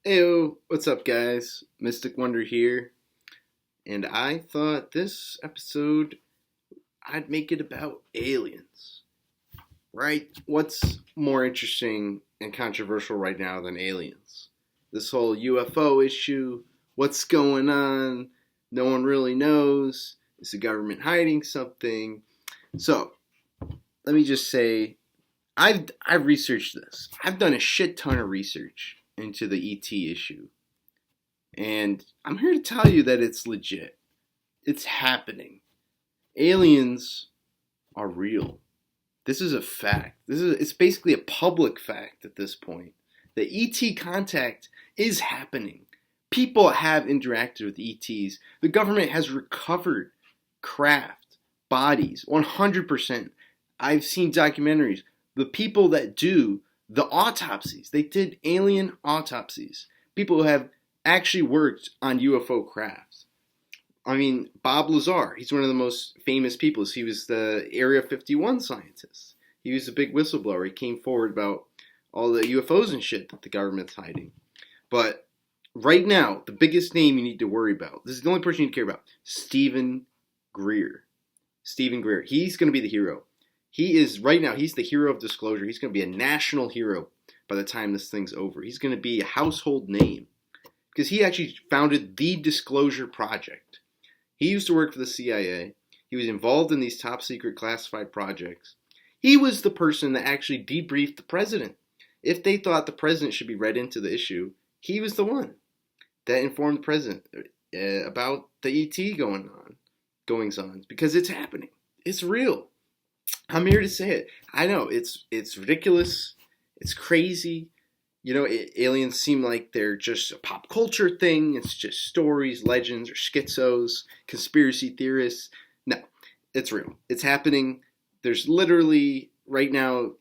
Heyo, what's up, guys? Mystic Wonder here, and I thought this episode I'd make it about aliens, right? What's more interesting and controversial right now than aliens? This whole UFO issue, what's going on? No one really knows. Is the government hiding something? So, let me just say, I've researched this. I've done a shit ton of research into the ET issue. And I'm here to tell you that it's legit. It's happening. Aliens are real. This is a fact. It's basically a public fact at this point. The ET contact is happening. People have interacted with ETs. The government has recovered craft, bodies, 100%. I've seen documentaries. The people that do the autopsies, they did alien autopsies. People who have actually worked on UFO crafts. I mean, Bob Lazar, he's one of the most famous people. He was the Area 51 scientist. He was a big whistleblower. He came forward about all the UFOs and shit that the government's hiding. But right now, the biggest name you need to worry about, this is the only person you need to care about, Stephen Greer. Stephen Greer. He's going to be the hero. He is, right now, he's the hero of disclosure. He's going to be a national hero by the time this thing's over. He's going to be a household name because he actually founded the Disclosure Project. He used to work for the CIA. He was involved in these top secret classified projects. He was the person that actually debriefed the president. If they thought the president should be read into the issue, he was the one that informed the president about the ET goings on, because it's happening. It's real. I'm here to say it. I know it's ridiculous. It's crazy. You know, aliens seem like they're just a pop culture thing. It's just stories, legends, or schizos, conspiracy theorists. No, it's real. It's happening. There's literally, right now,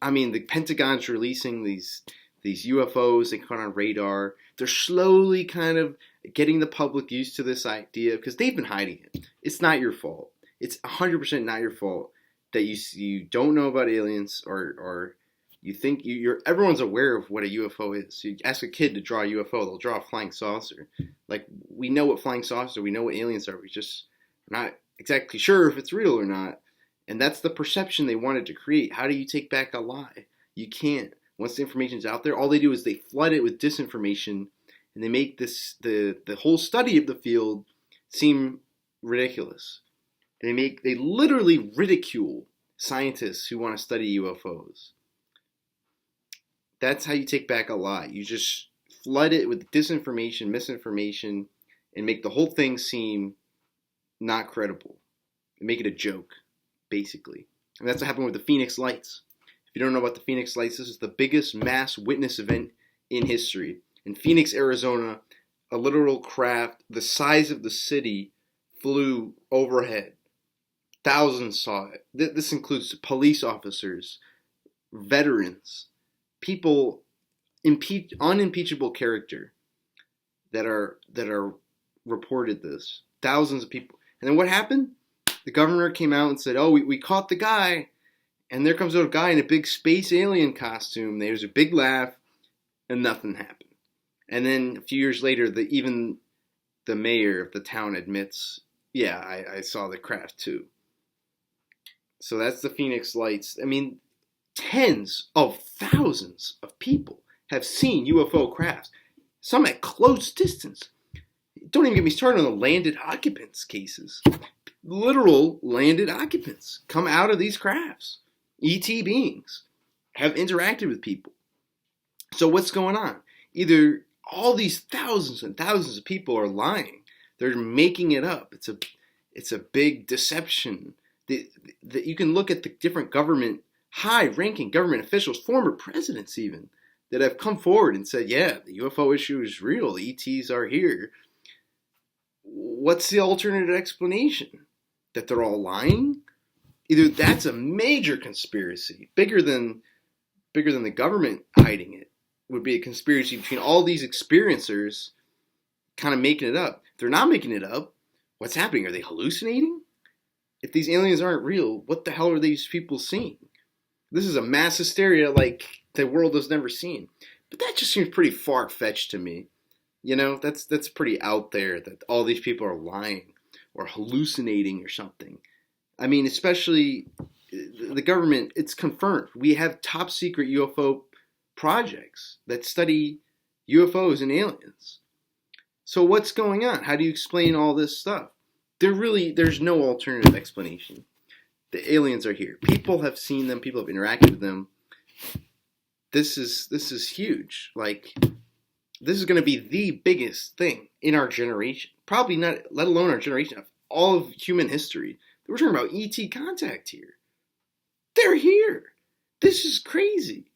I mean, the Pentagon's releasing these UFOs. They come on radar. They're slowly kind of getting the public used to this idea because they've been hiding it. It's not your fault. It's 100% not your fault that you don't know about aliens, or you think everyone's aware of what a UFO is. So you ask a kid to draw a UFO, they'll draw a flying saucer. Like, we know what flying saucers are, we know what aliens are, we just not exactly sure if it's real or not. And that's the perception they wanted to create. How do you take back a lie? You can't. Once the information's out there, all they do is they flood it with disinformation, and they make the whole study of the field seem ridiculous. They literally ridicule scientists who want to study UFOs. That's how you take back a lie. You just flood it with disinformation, misinformation, and make the whole thing seem not credible. And make it a joke, basically. And that's what happened with the Phoenix Lights. If you don't know about the Phoenix Lights, this is the biggest mass witness event in history. In Phoenix, Arizona, a literal craft the size of the city flew overhead. Thousands saw it. This includes police officers, veterans, people, unimpeachable character that are reported this. Thousands of people. And then what happened? The governor came out and said, "Oh, we caught the guy." And there comes a guy in a big space alien costume. There's a big laugh, and nothing happened. And then a few years later, even the mayor of the town admits, "Yeah, I saw the craft too." So that's the Phoenix Lights. I mean, tens of thousands of people have seen UFO crafts, some at close distance. Don't even get me started on the landed occupants cases. Literal landed occupants come out of these crafts. ET beings have interacted with people. So what's going on? Either all these thousands and thousands of people are lying. They're making it up. It's a big deception. You can look at the different high-ranking government officials, former presidents even, that have come forward and said, yeah, the UFO issue is real. The ETs are here. What's the alternative explanation? That they're all lying? Either that's a major conspiracy, bigger than the government hiding it, would be a conspiracy between all these experiencers kind of making it up. If they're not making it up, what's happening? Are they hallucinating? If these aliens aren't real, what the hell are these people seeing? This is a mass hysteria like the world has never seen. But that just seems pretty far-fetched to me. That's pretty out there that all these people are lying or hallucinating or something. I mean, especially the government, it's confirmed. We have top secret UFO projects that study UFOs and aliens. So what's going on? How do you explain all this stuff? There's no alternative explanation. The aliens are here. People have seen them. People have interacted with them. This is huge. Like, this is going to be the biggest thing in our generation. Probably not, let alone our generation, of all of human history. We're talking about ET contact here. They're here. This is crazy.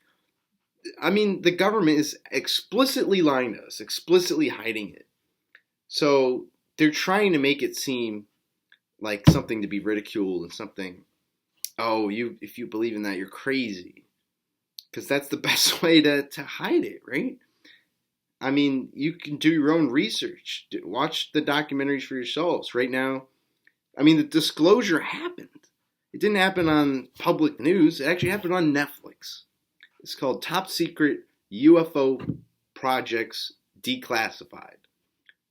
I mean, the government is explicitly lying to us, explicitly hiding it. So they're trying to make it seem like something to be ridiculed and something, if you believe in that, you're crazy. Because that's the best way to hide it, right? I mean, you can do your own research. Watch the documentaries for yourselves. Right now, I mean, the disclosure happened. It didn't happen on public news. It actually happened on Netflix. It's called Top Secret UFO Projects Declassified.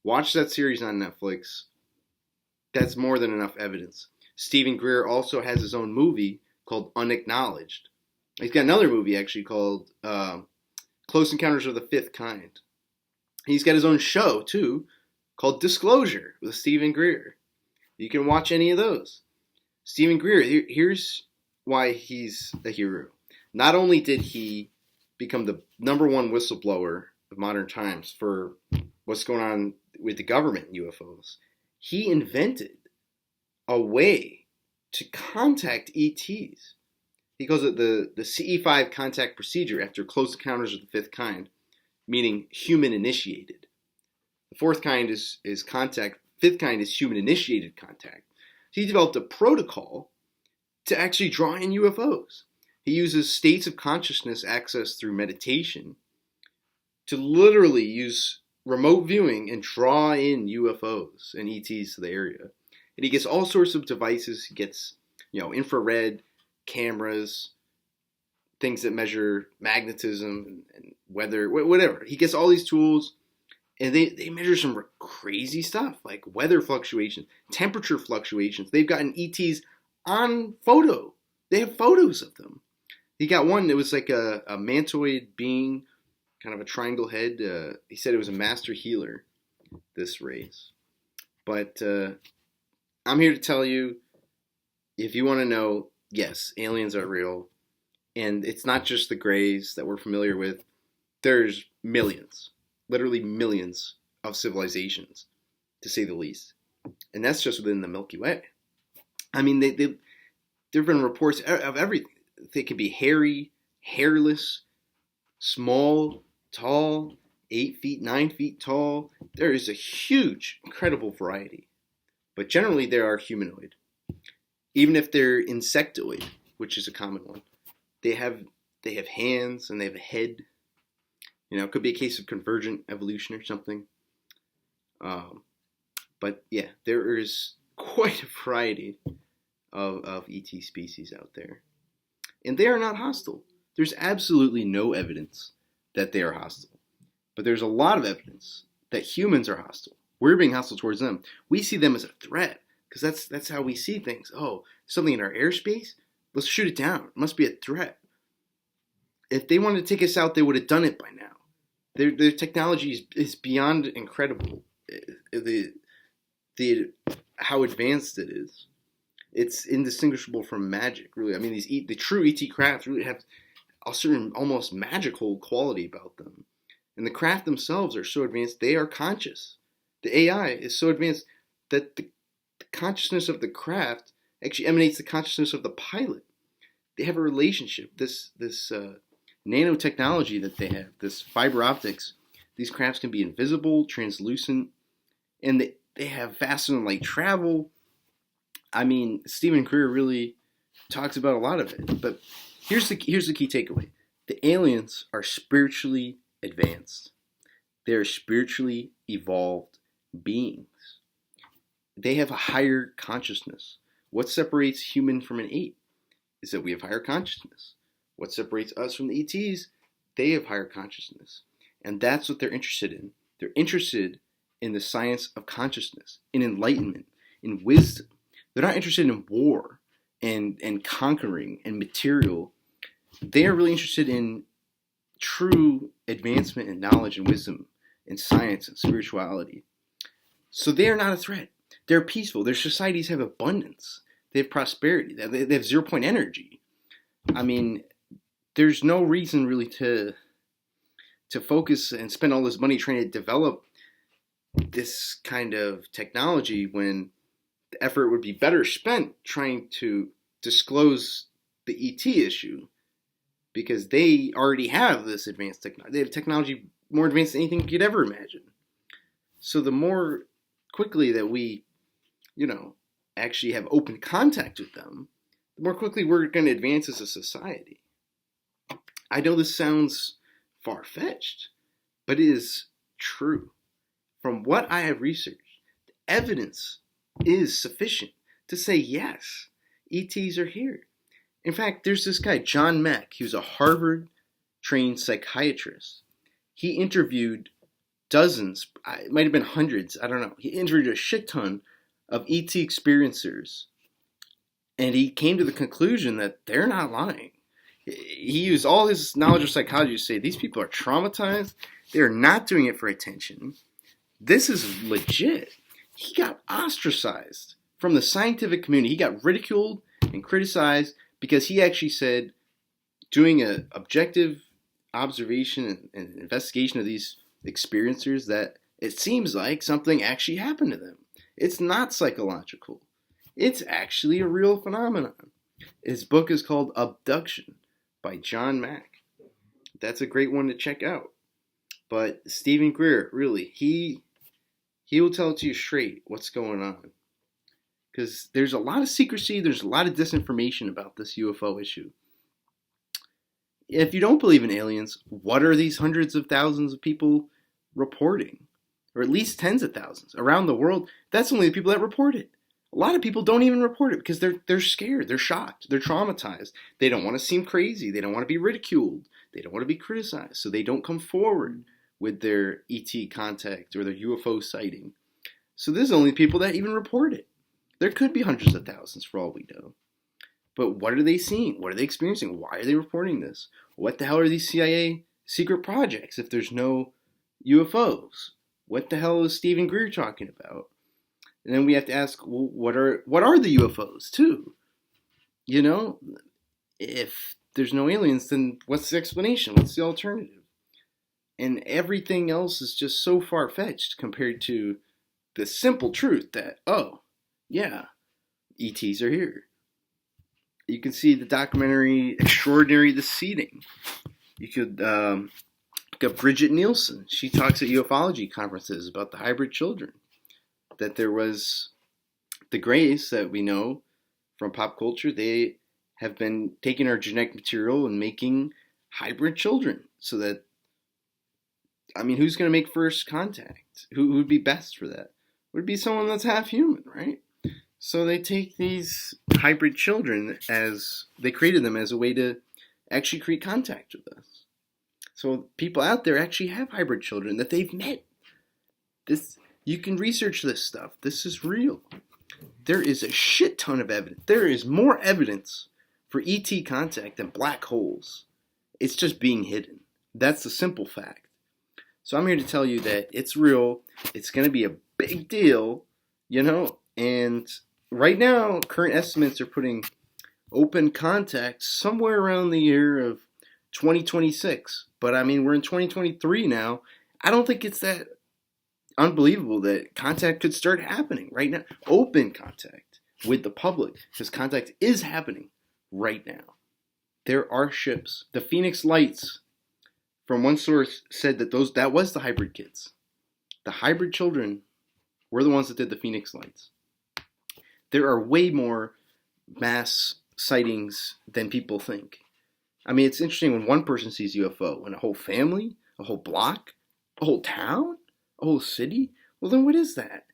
Watch that series on Netflix. That's more than enough evidence. Stephen Greer also has his own movie called Unacknowledged. He's got another movie actually called Close Encounters of the Fifth Kind. He's got his own show too called Disclosure with Stephen Greer. You can watch any of those. Stephen Greer, here's why he's a hero. Not only did he become the number one whistleblower of modern times for what's going on with the government and UFOs, he invented a way to contact ETs. He calls it the CE5 contact procedure after Close Encounters of the Fifth Kind, meaning human initiated. The fourth kind is contact. Fifth kind is human initiated contact. So he developed a protocol to actually draw in UFOs. He uses states of consciousness accessed through meditation to literally use remote viewing and draw in UFOs and ETs to the area. And he gets all sorts of devices. He gets, infrared cameras, things that measure magnetism and weather, whatever. He gets all these tools, and they measure some crazy stuff like weather fluctuations, temperature fluctuations. They've gotten ETs on photo. They have photos of them. He got one that was like a mantoid being, kind of a triangle head. He said it was a master healer, this race. But I'm here to tell you, if you want to know, yes, aliens are real. And it's not just the Greys that we're familiar with. There's millions, literally millions of civilizations, to say the least. And that's just within the Milky Way. I mean, there have been reports of everything. They can be hairy, hairless, small, tall, 8 feet, 9 feet tall. There is a huge, incredible variety. But generally, they are humanoid. Even if they're insectoid, which is a common one. They have hands and they have a head. It could be a case of convergent evolution or something. But yeah, there is quite a variety of ET species out there. And they are not hostile. There's absolutely no evidence that they are hostile. But there's a lot of evidence that humans are hostile. We're being hostile towards them. We see them as a threat because that's how we see things. Oh, something in our airspace? Let's shoot it down. It must be a threat. If they wanted to take us out, they would have done it by now. Their technology is beyond incredible. How advanced it is. It's indistinguishable from magic, really. I mean, the true ET crafts really have a certain almost magical quality about them. And the craft themselves are so advanced, they are conscious. The AI is so advanced that the consciousness of the craft actually emanates the consciousness of the pilot. They have a relationship. This nanotechnology that they have, this fiber optics, these crafts can be invisible, translucent, and they have faster than light travel. I mean, Stephen Greer really talks about a lot of it. But here's the key takeaway. The aliens are spiritually advanced. They're spiritually evolved beings. They have a higher consciousness. What separates human from an ape is that we have higher consciousness. What separates us from the ETs? They have higher consciousness. And that's what they're interested in. They're interested in the science of consciousness, in enlightenment, in wisdom. They're not interested in war and conquering and material. They are really interested in true advancement in knowledge and wisdom and science and spirituality. So they are not a threat. They're peaceful. Their societies have abundance. They have prosperity. They have 0 point energy. I mean, there's no reason really to focus and spend all this money trying to develop this kind of technology when the effort would be better spent trying to disclose the ET issue, because they already have this advanced technology. They have technology more advanced than anything you could ever imagine. So the more quickly that we, actually have open contact with them, the more quickly we're going to advance as a society. I know this sounds far-fetched, but it is true. From what I have researched, the evidence is sufficient to say yes, ETs are here. In fact, there's this guy, John Mack. He was a Harvard-trained psychiatrist. He interviewed dozens, it might have been hundreds, I don't know. He interviewed a shit ton of ET experiencers. And he came to the conclusion that they're not lying. He used all his knowledge of psychology to say these people are traumatized. They're not doing it for attention. This is legit. He got ostracized from the scientific community. He got ridiculed and criticized because he actually said, doing an objective observation and investigation of these experiencers, that it seems like something actually happened to them. It's not psychological. It's actually a real phenomenon. His book is called Abduction by John Mack. That's a great one to check out. But Stephen Greer, really, he will tell it to you straight what's going on. Because there's a lot of secrecy, there's a lot of disinformation about this UFO issue. If you don't believe in aliens, what are these hundreds of thousands of people reporting? Or at least tens of thousands around the world. That's only the people that report it. A lot of people don't even report it because they're scared, they're shocked, they're traumatized. They don't want to seem crazy, they don't want to be ridiculed, they don't want to be criticized, so they don't come forward with their ET contact or their UFO sighting. So there's only people that even report it. There could be hundreds of thousands for all we know. But what are they seeing? What are they experiencing? Why are they reporting this? What the hell are these CIA secret projects if there's no UFOs? What the hell is Stephen Greer talking about? And then we have to ask, well, what are the UFOs too? If there's no aliens, then what's the explanation? What's the alternative? And everything else is just so far-fetched compared to the simple truth that, oh, yeah, ETs are here. You can see the documentary Extraordinary the Seeding. You could look up Bridget Nielsen. She talks at ufology conferences about the hybrid children. That there was the Greys that we know from pop culture. They have been taking our genetic material and making hybrid children. So that, who's going to make first contact? Who would be best for that? Would be someone that's half human, right? So they take these hybrid children they created them as a way to actually create contact with us. So people out there actually have hybrid children that they've met. You can research this stuff. This is real. There is a shit ton of evidence. There is more evidence for ET contact than black holes. It's just being hidden. That's the simple fact. So I'm here to tell you that it's real. It's going to be a big deal, and right now, current estimates are putting open contact somewhere around the year of 2026. But we're in 2023 now. I don't think it's that unbelievable that contact could start happening right now. Open contact with the public, because contact is happening right now. There are ships. The Phoenix Lights, from one source, said that that was the hybrid kids. The hybrid children were the ones that did the Phoenix Lights. There are way more mass sightings than people think. It's interesting when one person sees UFO, when a whole family, a whole block, a whole town, a whole city. Well, then what is that?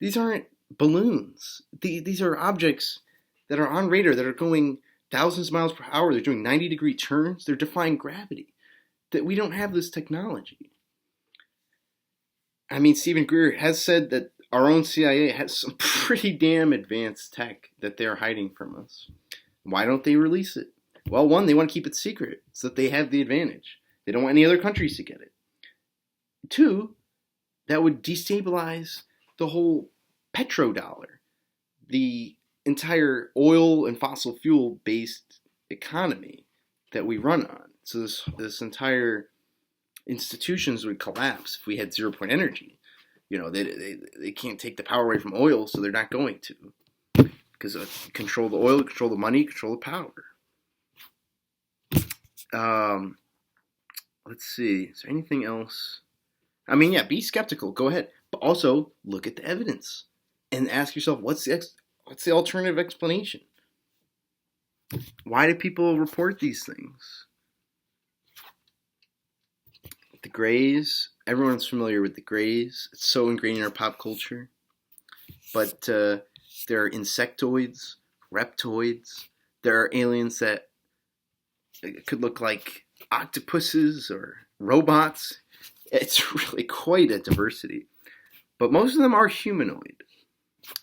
These aren't balloons. These are objects that are on radar that are going thousands of miles per hour. They're doing 90-degree turns. They're defying gravity. That we don't have this technology. I mean, Stephen Greer has said that our own CIA has some pretty damn advanced tech that they're hiding from us. Why don't they release it? Well, one, they want to keep it secret so that they have the advantage. They don't want any other countries to get it. Two, that would destabilize the whole petrodollar, the entire oil and fossil fuel based economy that we run on. So this entire institutions would collapse if we had 0 point energy. You know, they can't take the power away from oil, so they're not going to. Because control the oil, control the money, control the power. Let's see. Is there anything else? I mean, yeah, be skeptical. Go ahead, but also look at the evidence and ask yourself, what's the alternative explanation? Why do people report these things? The Greys. Everyone's familiar with the Greys. It's so ingrained in our pop culture. But there are insectoids, reptoids. There are aliens that could look like octopuses or robots. It's really quite a diversity. But most of them are humanoid,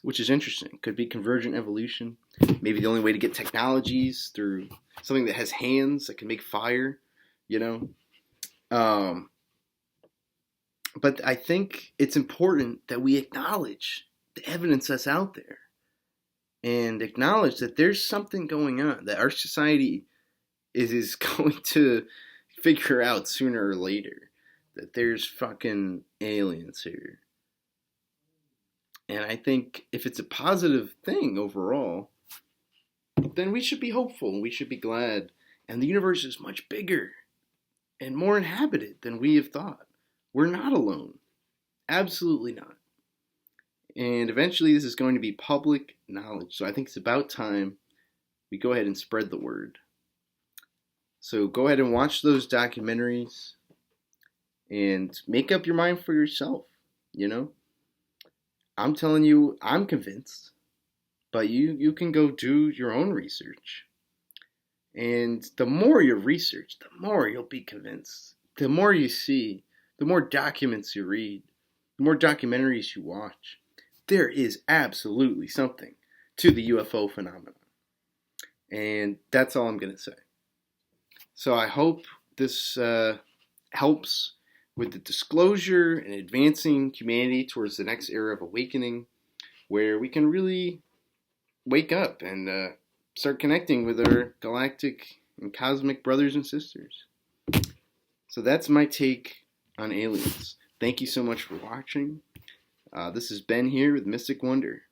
which is interesting. Could be convergent evolution. Maybe the only way to get technologies through something that has hands that can make fire, you know. But I think it's important that we acknowledge the evidence that's out there and acknowledge that there's something going on, that our society is going to figure out sooner or later that there's fucking aliens here. And I think if it's a positive thing overall, then we should be hopeful and we should be glad. And the universe is much bigger and more inhabited than we have thought. We're not alone. Absolutely not. And eventually this is going to be public knowledge. So I think it's about time we go ahead and spread the word. So go ahead and watch those documentaries and make up your mind for yourself, you know? I'm telling you, I'm convinced. But you can go do your own research. And the more you research, the more you'll be convinced. The more you see, the more documents you read, the more documentaries you watch, there is absolutely something to the UFO phenomenon. And that's all I'm going to say. So I hope this helps with the disclosure and advancing humanity towards the next era of awakening, where we can really wake up and start connecting with our galactic and cosmic brothers and sisters. So that's my take on aliens. Thank you so much for watching. This is Ben here with Mystic Wonder.